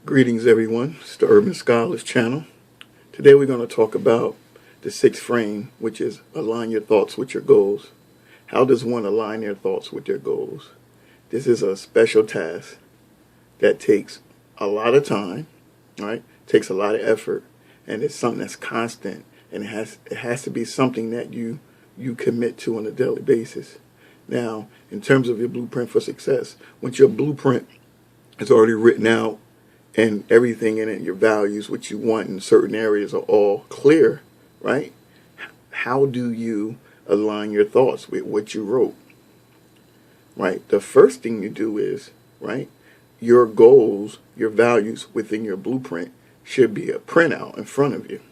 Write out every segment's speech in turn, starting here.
Greetings, everyone. It's the Urban Scholars channel. Today we're going to talk about the sixth frame, which is align your thoughts with your goals. How does one align their thoughts with their goals? This is a special task that takes a lot of time, right? Takes a lot of effort, and it's something that's constant, and it has to be something that you commit to on a daily basis. Now, in terms of your blueprint for success, once your blueprint is already written out and everything in it, your values, what you want in certain areas are all clear, right? How do you align your thoughts with what you wrote, right? The first thing you do is, right, your goals, your values within your blueprint should be a printout in front of you,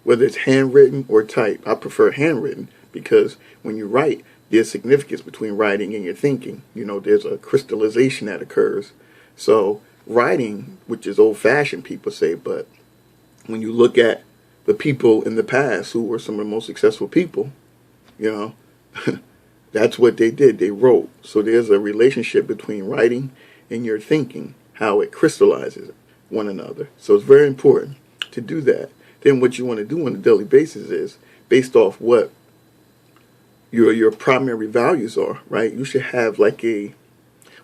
whether it's handwritten or typed. I prefer handwritten because when you write, there's significance between writing and your thinking. You know, there's a crystallization that occurs. So writing, which is old-fashioned, people say, but when you look at the people in the past who were some of the most successful people, you know, that's what they did. They wrote. So there's a relationship between writing and your thinking, how it crystallizes one another. So it's very important to do that. Then what you want to do on a daily basis is, based off what your primary values are, right? You should have like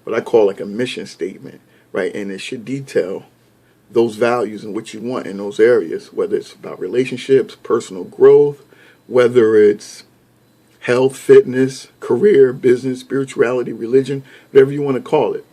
what I call like a mission statement, right? And it should detail those values and what you want in those areas, whether it's about relationships, personal growth, whether it's health, fitness, career, business, spirituality, religion, whatever you want to call it,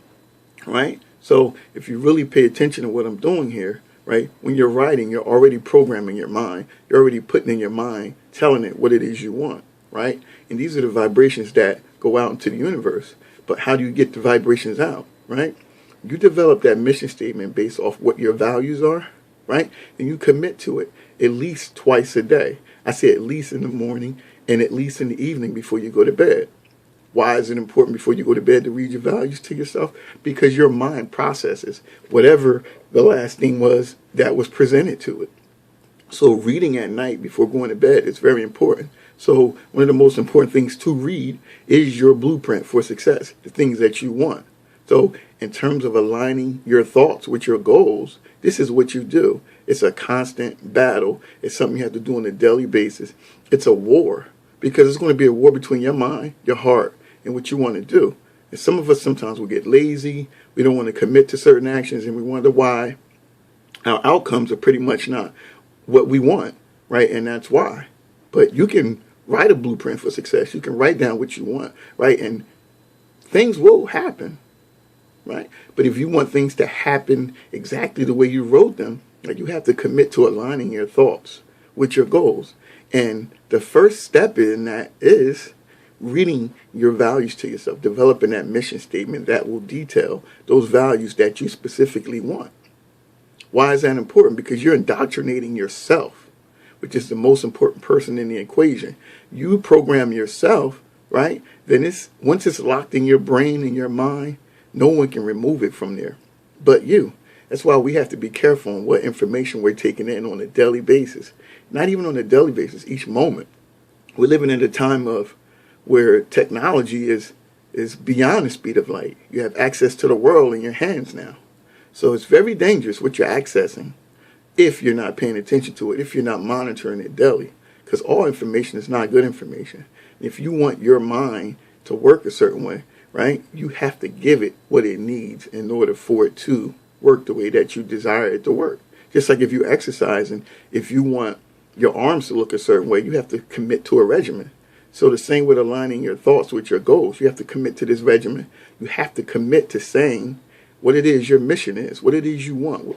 right? So if you really pay attention to what I'm doing here, right, when you're writing, you're already programming your mind. You're already putting in your mind, telling it what it is you want, right? And these are the vibrations that go out into the universe. But how do you get the vibrations out, right? You develop that mission statement based off what your values are, right? And you commit to it at least twice a day. I say at least in the morning and at least in the evening before you go to bed. Why is it important before you go to bed to read your values to yourself? Because your mind processes whatever the last thing was that was presented to it. So reading at night before going to bed is very important. So one of the most important things to read is your blueprint for success, the things that you want. So in terms of aligning your thoughts with your goals, this is what you do. It's a constant battle. It's something you have to do on a daily basis. It's a war because it's going to be a war between your mind, your heart, and what you want to do. And some of us sometimes will get lazy. We don't want to commit to certain actions, and we wonder why our outcomes are pretty much not what we want, right? And that's why. But you can write a blueprint for success. You can write down what you want, right? And things will happen, right? But if you want things to happen exactly the way you wrote them, like, you have to commit to aligning your thoughts with your goals. And the first step in that is reading your values to yourself, developing that mission statement that will detail those values that you specifically want. Why is that important? Because you're indoctrinating yourself, which is the most important person in the equation. You program yourself, right? Then once it's locked in your brain and your mind, no one can remove it from there but you. That's why we have to be careful on what information we're taking in on a daily basis. Not even on a daily basis, each moment. We're living in a time of where technology is beyond the speed of light. You have access to the world in your hands now. So it's very dangerous what you're accessing if you're not paying attention to it, if you're not monitoring it daily. Because all information is not good information. If you want your mind to work a certain way, right, you have to give it what it needs in order for it to work the way that you desire it to work. Just like if you exercise and if you want your arms to look a certain way, you have to commit to a regimen. So the same with aligning your thoughts with your goals. You have to commit to this regimen. You have to commit to saying what it is your mission is, what it is you want,